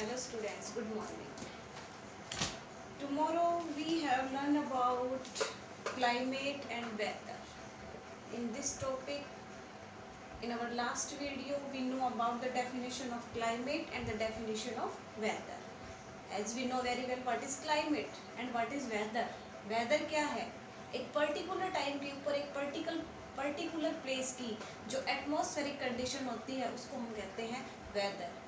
Hello students, good morning. Tomorrow we have learned about climate and weather. In this topic, in our last video, we know about the definition of climate and the definition of weather. As we know very well what is climate and what is weather. Weather क्या है? एक particular time के ऊपर एक particular place की जो atmospheric condition होती है उसको हम कहते हैं weather.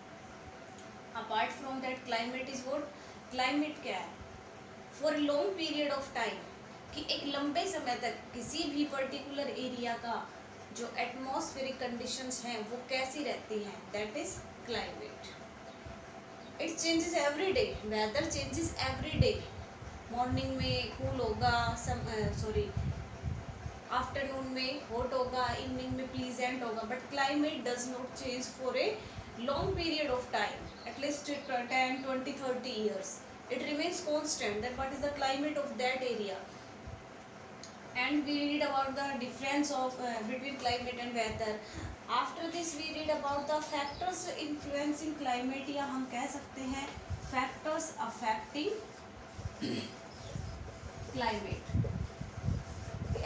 Apart from that climate is what? Climate क्या है? For long period of time, कि एक लंबे समय तक किसी भी पर्टिकुलर एरिया का जो एटमॉस्फेरिक कंडीशंस हैं वो कैसी रहती हैं, that is climate. It changes every day. Weather changes every day. Morning में कूल होगा, आफ्टरनून में हॉट होगा, इवनिंग में प्लीजेंट होगा, but climate does not change for a long period of time, at least 10, 20, 30 years. It remains constant. Then what is the climate of that area? And we read about the difference of between climate and weather. After this we read about the factors influencing climate, या हम कह सकते हैं factors affecting climate.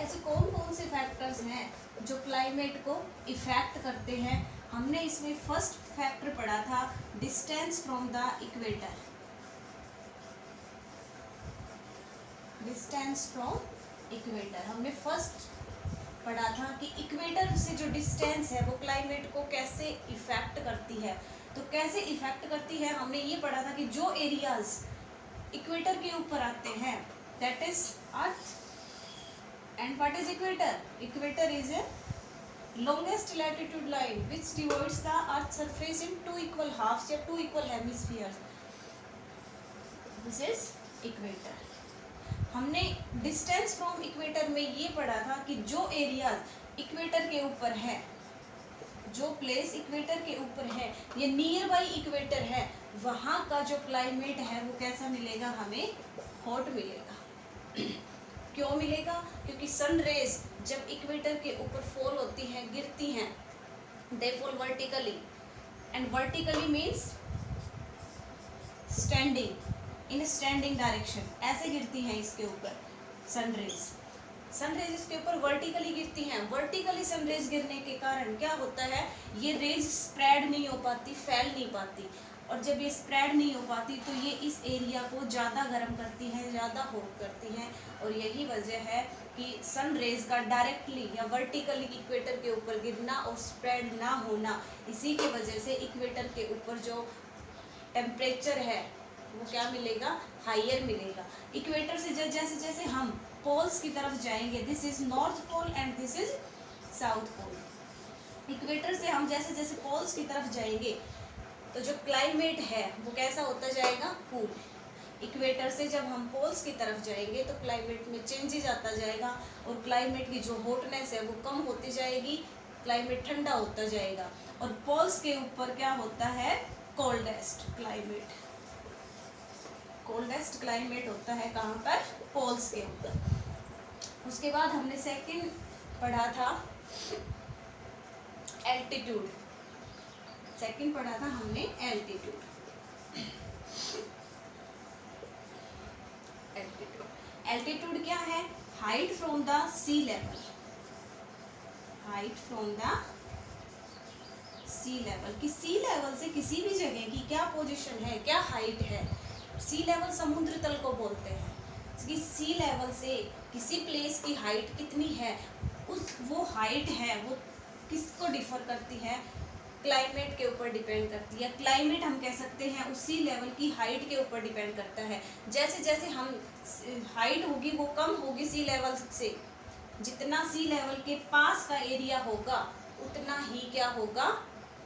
ऐसे कौन कौन से factors हैं जो क्लाइमेट को इफेक्ट करते हैं? हमने इसमें फर्स्ट फैक्टर पढ़ा था distance from the equator. Distance from equator हमने फर्स्ट पढ़ा था कि इक्वेटर से जो डिस्टेंस है वो क्लाइमेट को कैसे इफेक्ट करती है. तो कैसे इफेक्ट करती है हमने ये पढ़ा था कि जो एरियाज इक्वेटर के ऊपर आते हैं that is earth. And what is equator? Equator is a longest latitude line which divides the Earth's surface in two equal halves या two equal hemispheres. This is equator. हमने distance from equator में ये पढ़ा था कि जो areas equator के ऊपर है, जो प्लेस इक्वेटर के ऊपर है, ये नियर बाई इक्वेटर है, वहाँ का जो क्लाइमेट है वो कैसा मिलेगा? हमें हॉट मिलेगा. क्यों मिलेगा? क्योंकि सन रेज जब इक्वेटर के ऊपर फॉल होती हैं, गिरती हैं, they fall vertically, and vertically means standing, in standing direction, ऐसे गिरती हैं इसके ऊपर सन रेज इसके ऊपर वर्टिकली गिरती हैं. वर्टिकली सन रेज गिरने के कारण क्या होता है? ये रेज स्प्रेड नहीं हो पाती, फैल नहीं पाती, और जब ये स्प्रेड नहीं हो पाती तो ये इस एरिया को ज़्यादा गर्म करती हैं, ज़्यादा हॉट करती हैं. और यही वजह है कि सन रेज का डायरेक्टली या वर्टिकली इक्वेटर के ऊपर गिरना और स्प्रेड ना होना, इसी की वजह से इक्वेटर के ऊपर जो टेम्परेचर है वो क्या मिलेगा? हाइयर मिलेगा. इक्वेटर से जैसे जैसे हम पोल्स की तरफ जाएंगे, this is north pole and this is south pole. Equator से हम जैसे जैसे पोल्स की तरफ जाएंगे तो जो क्लाइमेट है वो कैसा होता जाएगा? कूल. इक्वेटर से जब हम पोल्स की तरफ जाएंगे तो क्लाइमेट में चेंजेस आता जाएगा और क्लाइमेट की जो हॉटनेस है वो कम होती जाएगी, क्लाइमेट ठंडा होता जाएगा. और पोल्स के ऊपर क्या होता है? Coldest climate. कोल्डेस्ट क्लाइमेट होता है कहाँ पर? पोल्स के ऊपर. उसके बाद हमने सेकंड पढ़ा था एल्टीट्यूड. सेकंड पढ़ा था हमने एल्टीट्यूड. एल्टीट्यूड क्या है? Height from the sea level. Height from the sea level, कि सी लेवल से किसी भी जगह की क्या पोजीशन है, क्या हाइट है. सी लेवल समुद्र तल को बोलते हैं. कि सी लेवल से किसी प्लेस की हाइट कितनी है, वो हाइट है वो किसको डिफर करती है? क्लाइमेट के ऊपर डिपेंड करती है. क्लाइमेट हम कह सकते हैं उसी लेवल की हाइट के ऊपर डिपेंड करता है. जैसे जैसे हम हाइट होगी वो कम होगी सी लेवल से, जितना सी लेवल के पास का एरिया होगा उतना ही क्या होगा?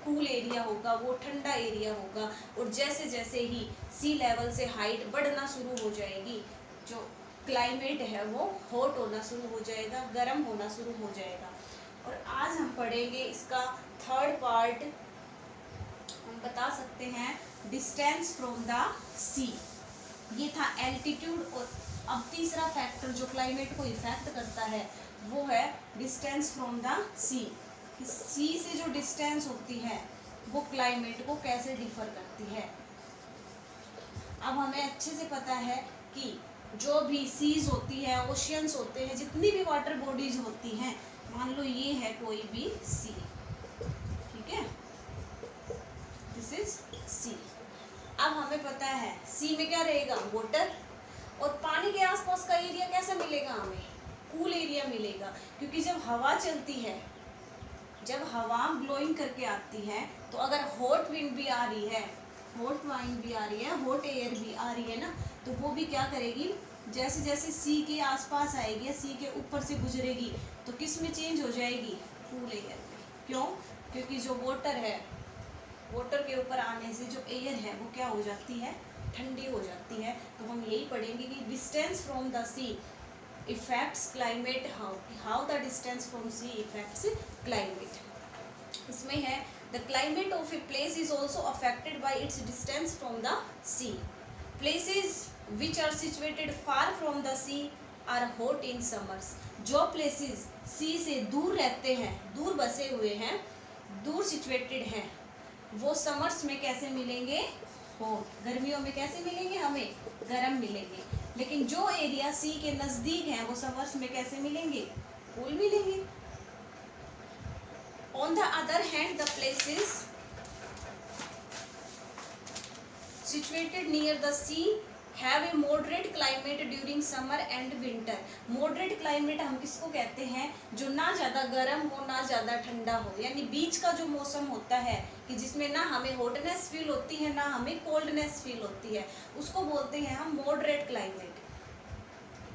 कूल एरिया होगा, वो ठंडा एरिया होगा. और जैसे जैसे ही सी लेवल से हाइट बढ़ना शुरू हो जाएगी, जो क्लाइमेट है वो हॉट होना शुरू हो जाएगा, गर्म होना शुरू हो जाएगा. और आज हम पढ़ेंगे इसका थर्ड पार्ट. हम बता सकते हैं डिस्टेंस फ्रॉम द सी. ये था एल्टीट्यूड. और अब तीसरा फैक्टर जो क्लाइमेट को इफेक्ट करता है वो है डिस्टेंस फ्रॉम द सी. सी से जो डिस्टेंस होती है वो क्लाइमेट को कैसे डिफर करती है. अब हमें अच्छे से पता है कि जो भी सीज होती है, ओशियंस होते हैं, जितनी भी वाटर बॉडीज होती हैं, मान लो ये है कोई भी सी, ठीक है, दिस इज सी। अब हमें पता है सी में क्या रहेगा, वाटर, और पानी के आसपास का एरिया कैसा मिलेगा हमें, कूल एरिया मिलेगा, क्योंकि जब हवा चलती है, जब हवा ब्लोइंग करके आती है, तो अगर हॉट विंड भी आ रही है, हॉट वाइंड भी आ रही है, हॉट एयर भी आ रही है ना, तो वो भी क्या करेगी, जैसे जैसे सी के आसपास आएगी या सी के ऊपर से गुजरेगी, तो किस में चेंज हो जाएगी, कूल एयर में। क्यों, क्योंकि जो वाटर है, वाटर के ऊपर आने से जो एयर है वो क्या हो जाती है, ठंडी हो जाती है। तो हम यही पढ़ेंगे कि distance from the sea effects climate, how the distance from sea effects climate. इसमें है the climate of a place is also affected by its distance from the sea. Places which are situated far from the sea are hot in summers. जो places sea से दूर रहते हैं, दूर बसे हुए हैं, दूर सिचुएटेड हैं, वो समर्स में कैसे मिलेंगे, हॉट। गर्मियों में कैसे मिलेंगे, हमें गर्म मिलेंगे। लेकिन जो एरिया सी के नजदीक है वो समर्स में कैसे मिलेंगे, कूल मिलेंगे। On the other hand the places situated near the sea have a moderate climate during summer and winter. Moderate climate हम किसको कहते हैं, जो ना ज़्यादा गर्म हो ना ज़्यादा ठंडा हो, यानी बीच का जो मौसम होता है कि जिसमें ना हमें हॉटनेस फील होती है ना हमें कोल्डनेस फील होती है, उसको बोलते हैं हम मॉडरेट क्लाइमेट।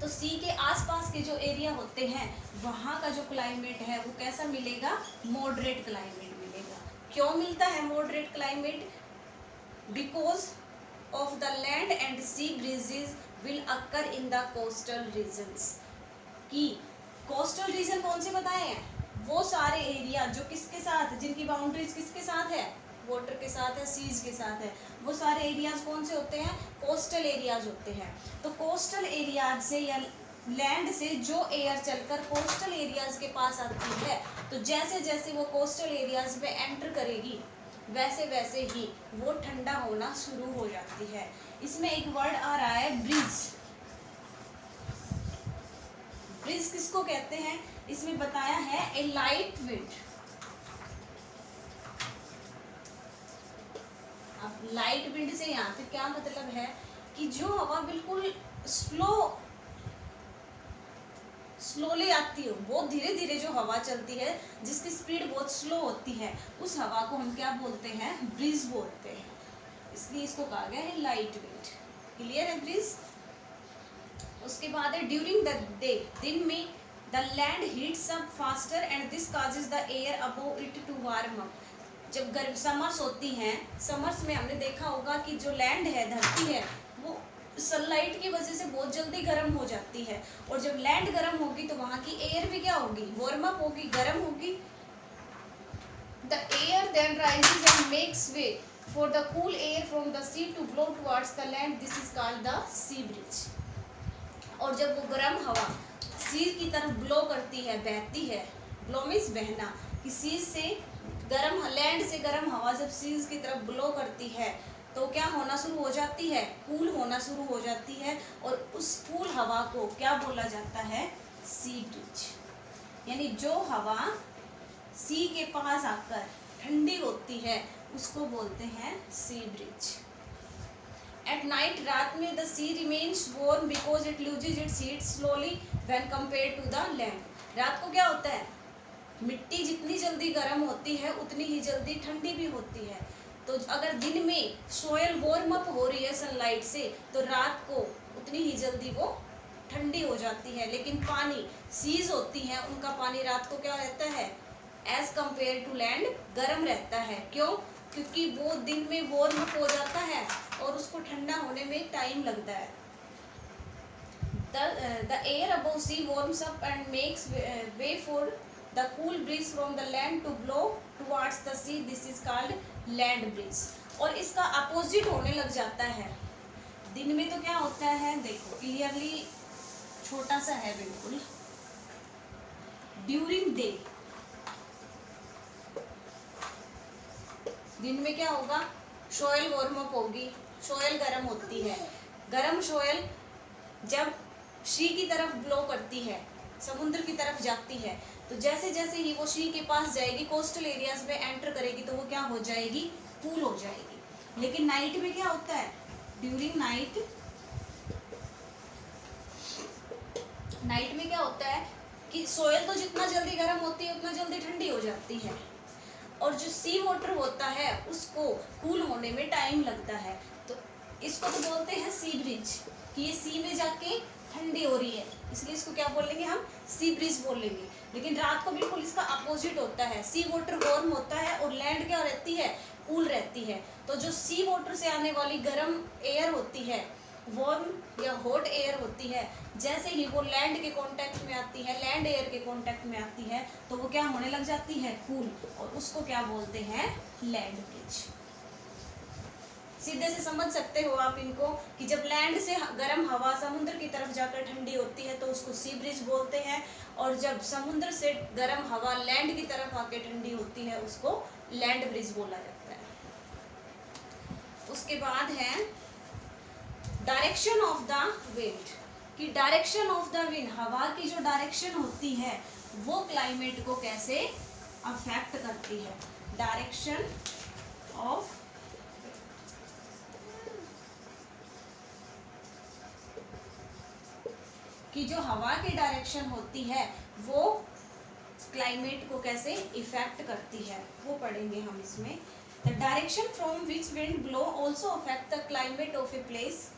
तो सी के आसपास के जो एरिया होते हैं वहाँ का जो क्लाइमेट है वो कैसा मिलेगा, मॉडरेट क्लाइमेट मिलेगा। क्यों मिलता है moderate climate, because of the land and sea breezes will occur in the coastal regions। कि coastal region कौन से बताए हैं, वो सारे एरिया जो किसके साथ, जिनकी बाउंड्रीज किसके साथ है, वाटर के साथ है, सीज के साथ है, वो सारे एरियाज कौन से होते हैं, कोस्टल एरियाज होते हैं। तो कोस्टल एरियाज से या लैंड से जो एयर चलकर कोस्टल एरियाज के पास आती है, तो जैसे जैसे वो कोस्टल एरियाज में एंटर करेगी वैसे वैसे ही वो ठंडा होना शुरू हो जाती है। इसमें एक वर्ड आ रहा है ब्रीज। ब्रीज किसको कहते हैं, इसमें बताया है ए लाइट विंड। अब लाइट विंड से यहाँ पे क्या मतलब है कि जो हवा बिल्कुल स्लोली आती हो, बहुत धीरे धीरे जो हवा चलती है, जिसकी स्पीड बहुत स्लो होती है, उस हवा को हम क्या बोलते हैं, ब्रीज बोलते हैं। इसलिए इसको कहा गया है लाइट विंड। क्लियर है ब्रीज। उसके बाद है ड्यूरिंग द डे, दिन में the land heats up faster and this causes the air above it to warm up. जब गर्म समर्स होती हैं, समर्स में हमने देखा होगा कि जो लैंड है, धरती है, वो सनलाइट की वजह से बहुत जल्दी गर्म हो जाती है, और जब लैंड गर्म होगी तो वहाँ की एयर भी क्या होगी, वार्म अप होगी, गर्म होगी। The air then rises and makes way for the cool air from the sea to blow towards the land, this is called the sea breeze. और जब वो गर्म हवा सी की तरफ ब्लो करती है, बहती है, ब्लो मीन्स बहना, कि सी से गर्म, लैंड से गर्म हवा जब सीज की तरफ ब्लो करती है तो क्या होना शुरू हो जाती है, कूल होना शुरू हो जाती है, और उस कूल हवा को क्या बोला जाता है, सी ब्रिज। यानी जो हवा सी के पास आकर ठंडी होती है उसको बोलते हैं सी ब्रिज। एट नाइट, रात में the sea remains warm because it loses its heat slowly when compare to the land. रात को क्या होता है, मिट्टी जितनी जल्दी गर्म होती है उतनी ही जल्दी ठंडी भी होती है। तो अगर दिन में सोयल वार्म अप हो रही है सनलाइट से, तो रात को उतनी ही जल्दी वो ठंडी हो जाती है। लेकिन पानी, सीज होती हैं, उनका पानी रात को क्या रहता है, एज कंपेयर टू लैंड गर्म रहता है। क्यों, क्योंकि वो दिन में वार्म अप हो जाता है और उसको ठंडा होने में टाइम लगता है। The air above sea warms up and makes way for the cool breeze from the land to blow towards the sea. This is called land breeze। और इसका अपोजिट होने लग जाता है। दिन में तो क्या होता है, देखो क्लियरली छोटा सा है बिल्कुल। ड्यूरिंग डे, दिन में क्या होगा, सोयल वार्म अप होगी, सोयल गर्म होती है। गर्म सोयल जब सी की तरफ ब्लो करती है, समुद्र की तरफ जाती है, तो जैसे जैसे ही वो सी के पास जाएगी, कोस्टल एरियाज में एंटर करेगी, तो वो क्या हो जाएगी, कूल हो जाएगी। लेकिन नाइट में क्या होता है, ड्यूरिंग नाइट में क्या होता है कि सोयल तो जितना जल्दी गर्म होती है उतना जल्दी ठंडी हो जाती है, और जो सी वाटर होता है उसको कूल होने में टाइम लगता है। तो इसको तो बोलते हैं सी ब्रिज, कि ये सी में जाके ठंडी हो रही है, इसलिए इसको क्या बोलेंगे हम, सी ब्रिज बोलेंगे। लेकिन रात को बिल्कुल इसका अपोजिट होता है, सी वाटर वार्म होता है और लैंड क्या रहती है, कूल रहती है। तो जो सी वाटर से आने वाली गर्म एयर होती है, वार्म या हॉट एयर होती है, जैसे ही वो लैंड के कांटेक्ट में आती है, लैंड एयर के कांटेक्ट में आती है, तो वो क्या होने लग जाती है, कूल, और उसको क्या बोलते हैं, लैंड ब्रिज। सीधे से समझ सकते हो आप इनको कि जब लैंड से गर्म हवा समुद्र की तरफ जाकर ठंडी होती है तो उसको सी ब्रिज बोलते हैं, और जब समुद्र से गर्म हवा लैंड की तरफ आके ठंडी होती है उसको लैंड ब्रिज बोला जाता है। उसके बाद है डायरेक्शन ऑफ द विंड, कि डायरेक्शन ऑफ द विंड, हवा की जो डायरेक्शन होती है वो क्लाइमेट को कैसे अफेक्ट करती है। डायरेक्शन ऑफ कि जो हवा की डायरेक्शन होती है वो क्लाइमेट को कैसे इफेक्ट करती है, वो पढ़ेंगे हम इसमें। The direction from which wind blow also affect the climate of a place.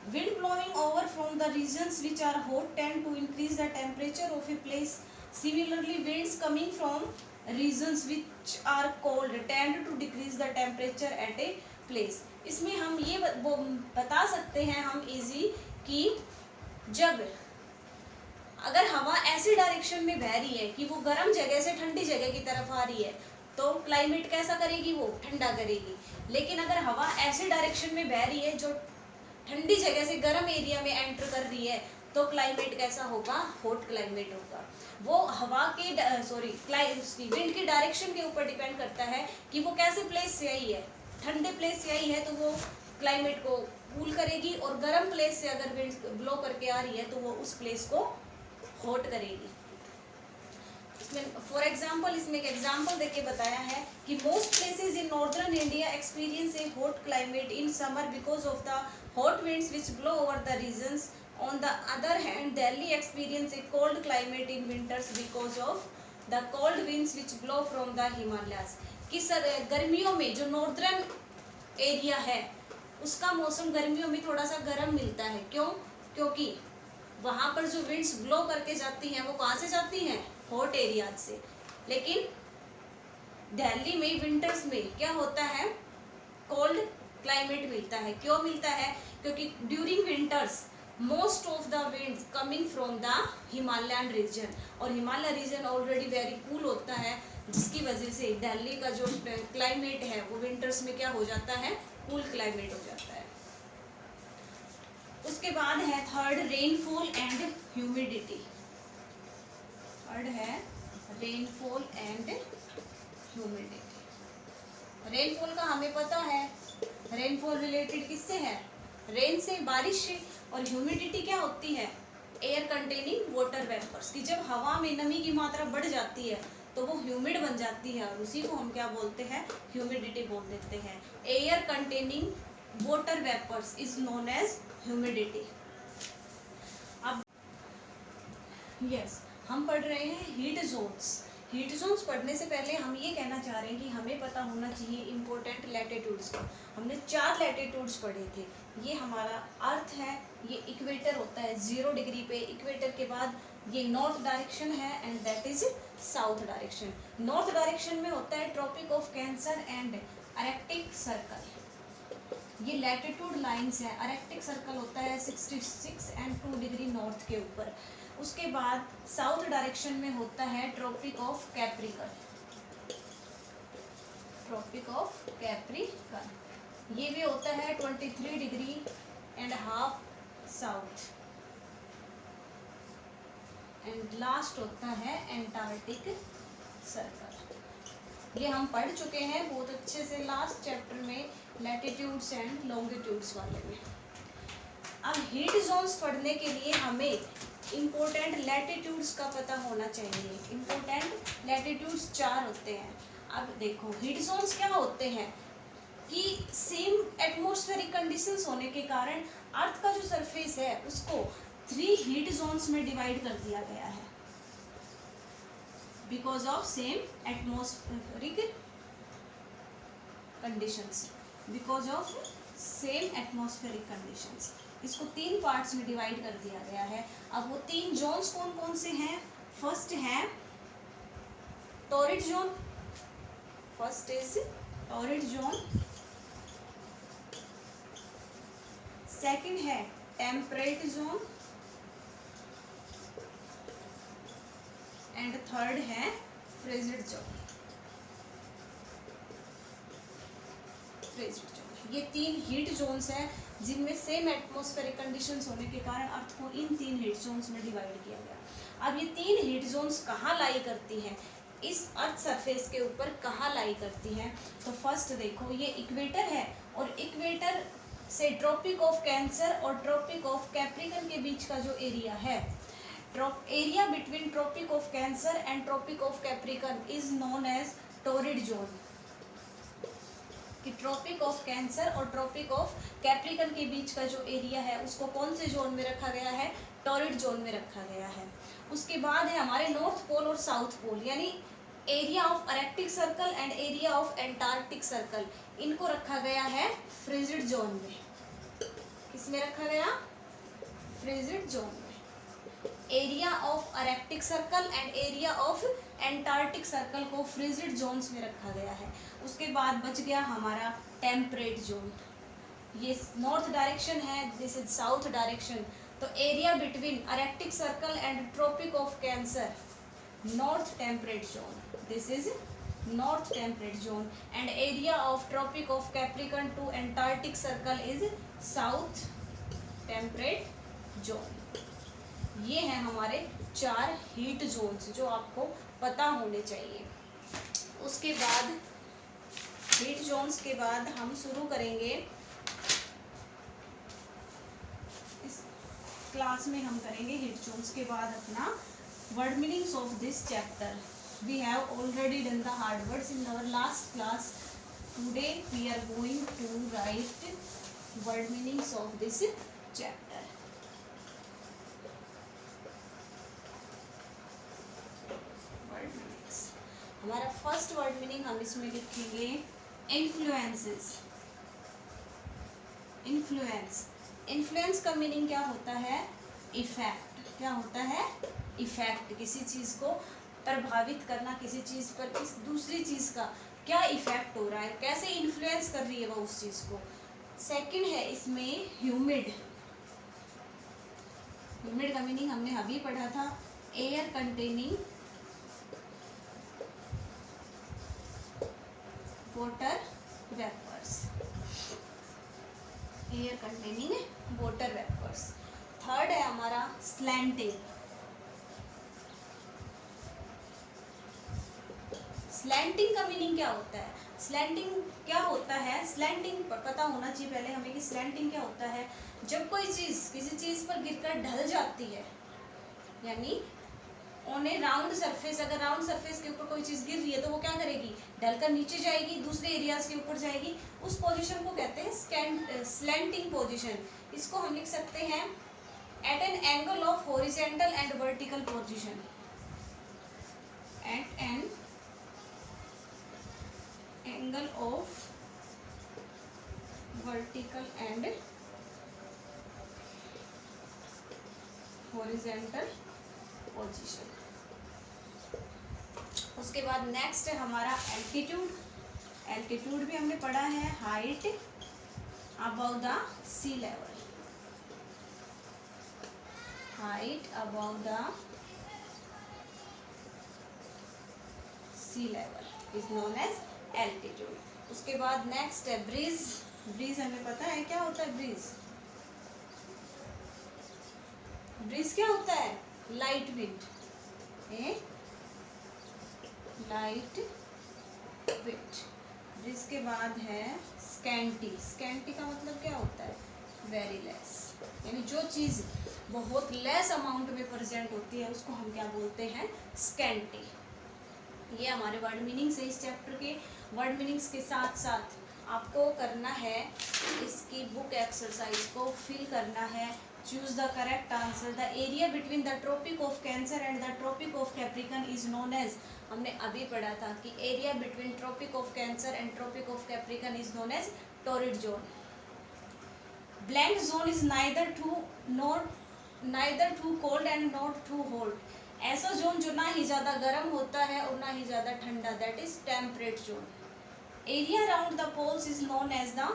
Wind blowing over from the regions which are hot tend to increase the temperature of a place. Similarly, winds coming from regions which are cold tend to decrease the temperature at a place. इसमें हम ये बता सकते हैं हम easy कि जब अगर हवा ऐसी डायरेक्शन में बह रही है कि वो गर्म जगह से ठंडी जगह की तरफ आ रही है तो क्लाइमेट कैसा करेगी, वो ठंडा करेगी। लेकिन अगर हवा ऐसी डायरेक्शन में बह रही है जो ठंडी जगह से गर्म एरिया में एंटर कर रही है तो क्लाइमेट कैसा होगा, हॉट क्लाइमेट होगा। वो हवा के विंड की डायरेक्शन के ऊपर डिपेंड करता है कि वो कैसे प्लेस से आई है। ठंडे प्लेस से आई है तो वो क्लाइमेट को कूल करेगी, और गर्म प्लेस से अगर विंड ब्लो करके आ रही है तो वो उस प्लेस को हॉट करेगी। फॉर एग्जाम्पल इसमें एक एग्जाम्पल देके बताया है कि most places in northern India experience A hot climate in summer because of the hot winds which blow over the regions. On the other hand, Delhi experience a cold climate in winters because of the cold winds which blow from the Himalayas. कि sir गर्मियों में जो northern area है उसका मौसम गर्मियों में थोड़ा सा गर्म मिलता है। क्यों? क्योंकि वहाँ पर जो विंड्स ब्लो करके जाती हैं वो कहाँ से जाती हैं, हॉट एरियाज से। लेकिन दिल्ली में विंटर्स में क्या होता है, कोल्ड क्लाइमेट मिलता है। क्यों मिलता है? क्योंकि during winters most of the winds coming from the Himalayan region, और Himalaya region already very cool होता है, जिसकी वजह से दिल्ली का जो क्लाइमेट है वो विंटर्स में क्या हो जाता है, कूल क्लाइमेट हो जाता है। उसके बाद है third, rainfall and humidity. Third है रेनफॉल एंड ह्यूमिडिटी। रेनफॉल का हमें पता है, रेनफॉल रिलेटेड किससे है, रेन से, बारिश से। और ह्यूमिडिटी क्या होती है, एयर कंटेनिंग वाटर वेपर्स, कि जब हवा में नमी की मात्रा बढ़ जाती है तो वो ह्यूमिड बन जाती है, और उसी को हम क्या बोलते हैं, ह्यूमिडिटी बोल देते हैं। Air containing water vapours is known as humidity. अब हम पढ़ रहे हैं हीट जोन्स। हीट जोन्स पढ़ने से पहले हम ये कहना चाह रहे हैं कि हमें पता होना चाहिए इम्पोर्टेंट लैटिट्यूड्स का। हमने 4 लैटिट्यूड्स पढ़े थे। ये हमारा अर्थ है, ये इक्वेटर होता है 0 डिग्री पे। इक्वेटर के बाद ये नॉर्थ डायरेक्शन है and that is south direction. North direction में होता है tropic of cancer and arctic circle. ये लैटिट्यूड लाइंस है। आर्कटिक सर्कल होता है 66 एंड 2 डिग्री नॉर्थ के ऊपर। उसके बाद साउथ डायरेक्शन में होता है tropic of capricorn. Tropic of capricorn ये भी होता है 23 degree and half south. And last होता है एंटार्क्टिक सर्कल। ये हम पढ़ चुके हैं बहुत अच्छे से लास्ट चैप्टर में लैटिट्यूड्स एंड लॉन्गिट्यूड्स वाले में। अब हीट जोन्स पढ़ने के लिए हमें इम्पोर्टेंट लैटिट्यूड्स का पता होना चाहिए। इम्पोर्टेंट लैटिट्यूड्स 4 होते हैं। अब देखो हीट जोन्स क्या होते हैं कि सेम एटमॉस्फेरिक कंडीशंस होने के कारण अर्थ का जो सरफेस है उसको 3 हीट जोन्स में डिवाइड कर दिया गया है because of same atmospheric conditions. Because of same atmospheric conditions इसको 3 पार्ट्स में डिवाइड कर दिया गया है। अब वो 3 जोन्स कौन कौन से हैं? फर्स्ट है torrid zone, first is torrid zone, second है टेम्परेट जोन एंड थर्ड है फ्रिजिड जोन। फ्रिजिड जोन ये 3 हीट जोन्स हैं जिनमें सेम एटमॉस्फेरिक कंडीशंस होने के कारण अर्थ को इन 3 हीट जोन्स में डिवाइड किया गया। अब ये 3 हीट जोन्स कहाँ लाई करती हैं? इस अर्थ सरफेस के ऊपर कहाँ लाई करती हैं? तो फर्स्ट देखो ये इक्वेटर है और इक्वेटर से ट्रॉपिक ऑफ कैंसर और ट्रॉपिक ऑफ कैप्रिकन के बीच का जो एरिया है, area between tropic of cancer and tropic of capricorn is known as torrid zone. कि ट्रॉपिक ऑफ कैंसर और ट्रॉपिक ऑफ कैप्रिकन के बीच का जो एरिया है उसको कौन से जोन में रखा गया है? टॉरिड जोन में रखा गया है। उसके बाद है हमारे नॉर्थ पोल और साउथ पोल, यानी area of arctic circle and area of antarctic circle, इनको रखा गया है फ्रिजिड जोन में। किसमें रखा गया? फ्रिजिड जोन में। Area of arctic circle and area of antarctic circle को फ्रिजिड जोन्स में रखा गया है। उसके बाद बच गया हमारा टेम्परेट जोन। ये नॉर्थ डायरेक्शन है, दिस इज साउथ डायरेक्शन। तो area between arctic circle and tropic of cancer, north temperate zone, this is north temperate zone. And area of tropic of capricorn to antarctic circle is south temperate zone. ये हैं हमारे 4 heat zones जो आपको पता होने चाहिए। उसके बाद हीट जोन्स के बाद हम शुरू करेंगे, इस क्लास में हम करेंगे हीट जोन्स के बाद अपना word meanings of this chapter. We have already done the hard words in our last class. Today we are going to write word meanings of this chapter. हमारा फर्स्ट वर्ड मीनिंग हम इसमें लिखेंगे influences. Influence, influence का meaning क्या होता है? Effect. क्या होता है? इफेक्ट। किसी चीज़ को प्रभावित करना, किसी चीज़ पर किस दूसरी चीज़ का क्या इफेक्ट हो रहा है, कैसे इन्फ्लुएंस कर रही है वो उस चीज़ को। सेकंड है इसमें ह्यूमिड। ह्यूमिड का मीनिंग हमने अभी पढ़ा था, air containing water vapours. Air containing water vapours. Third है हमारा स्लैंटिंग। स्लैंटिंग का मीनिंग क्या होता है? स्लैंटिंग क्या होता है? स्लैंटिंग पता होना चाहिए पहले हमें कि स्लैंटिंग क्या होता है। जब कोई चीज़ किसी चीज़ पर गिरकर ढल जाती है, यानी ऑन ए राउंड सरफेस, अगर राउंड सरफेस के ऊपर कोई चीज़ गिर रही है तो वो क्या करेगी? ढलकर नीचे जाएगी, दूसरे एरियाज के ऊपर जाएगी। उस पोजीशन को कहते हैं स्लैंटिंग पोजीशन। इसको हम लिख सकते हैं at an angle of horizontal and vertical position. At an angle of vertical and horizontal position. उसके बाद नेक्स्ट है हमारा एल्टीट्यूड। एल्टीट्यूड भी हमने पढ़ा है, height above the sea level. Height above the sea level is known as altitude. उसके बाद नेक्स्ट है ब्रीज। ब्रीज हमें पता है क्या होता है ब्रीज। ब्रीज क्या होता है? Light wind. A light wind. Breeze के बाद है स्कैंटी। स्कैंटी का मतलब क्या होता है? वेरी लेस, यानी जो चीज़ बहुत लेस अमाउंट में प्रेजेंट होती है उसको हम क्या बोलते हैं? स्कैंटी। ये हमारे वर्ड मीनिंग्स है। इस चैप्टर के वर्ड मीनिंग्स के साथ साथ आपको करना है, इसकी बुक एक्सरसाइज को फिल करना है। Choose the correct answer. The area between the tropic of cancer and the tropic of capricorn is known as, हमने अभी पढ़ा था कि area between tropic of cancer and tropic of capricorn is known as torrid zone. Blank zone is neither too cold and not too hot. ऐसा zone जो ना ही ज़्यादा गर्म होता है और ना ही ज़्यादा ठंडा, that is temperate zone. Area around the poles is known as the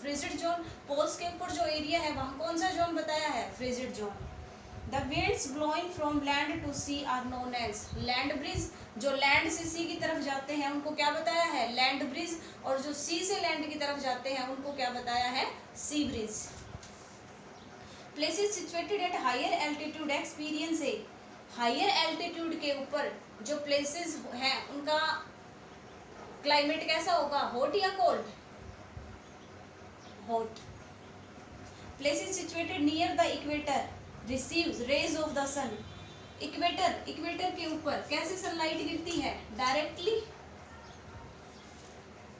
frigid zone. Poles के ऊपर जो एरिया है वहाँ कौन सा जोन बताया है? Frigid zone. The winds blowing from land to sea are known as land bridge. जो लैंड से सी की तरफ जाते हैं उनको क्या बताया है? Land bridge. और जो सी से लैंड की तरफ जाते हैं उनको क्या बताया है? Sea breeze. Places situated at higher altitude experience है। हायर एल्टीट्यूड के ऊपर जो प्लेसेस हैं उनका क्लाइमेट कैसा होगा? हॉट या cold? Hot. Places situated near the equator receives rays of the sun. Equator के ऊपर कैसे सनलाइट गिरती है? Directly.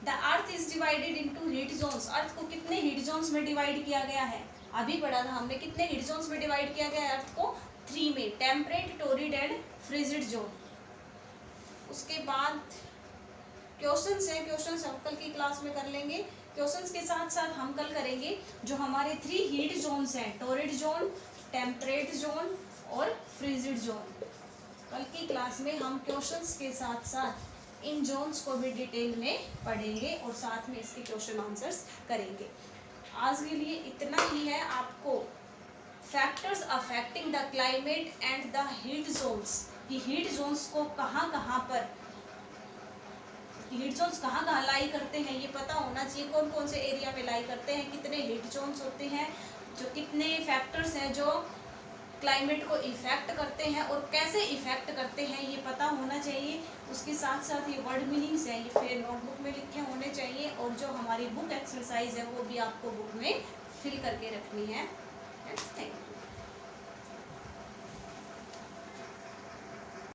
The earth is divided into heat zones. Earth को कितने हीट जोन्स में डिवाइड किया गया है? अभी पढ़ा था हमने, कितने हीट जोन्स में डिवाइड किया गया है अर्थ को? 3 में, temperate, torrid and frigid zone. उसके बाद क्वेश्चंस है, क्वेश्चंस हम कल की क्लास में कर लेंगे। क्वेश्चंस के साथ साथ हम कल करेंगे जो हमारे 3 हीट जोन्स हैं, टोरिड जोन, टेम्परेट जोन और फ्रिजिड जोन। कल की क्लास में हम क्वेश्चंस के साथ साथ इन जोन्स को भी डिटेल में पढ़ेंगे और साथ में इसके क्वेश्चन आंसर्स करेंगे। आज के लिए इतना ही है। आपको factors affecting the climate and the heat zones, कि हीट जोन्स को कहाँ पर, हीट जोन्स कहाँ लाई करते हैं ये पता होना चाहिए। कौन कौन से एरिया में लाई करते हैं, कितने हीट जोन्स होते हैं, जो कितने फैक्टर्स हैं जो क्लाइमेट को इफेक्ट करते हैं और कैसे इफेक्ट करते हैं ये पता होना चाहिए। उसके साथ साथ ये वर्ड मीनिंग्स हैं, ये फिर नोटबुक में लिखे होने चाहिए और जो हमारी बुक एक्सरसाइज है वो भी आपको बुक में फिल करके रखनी है। Thank you.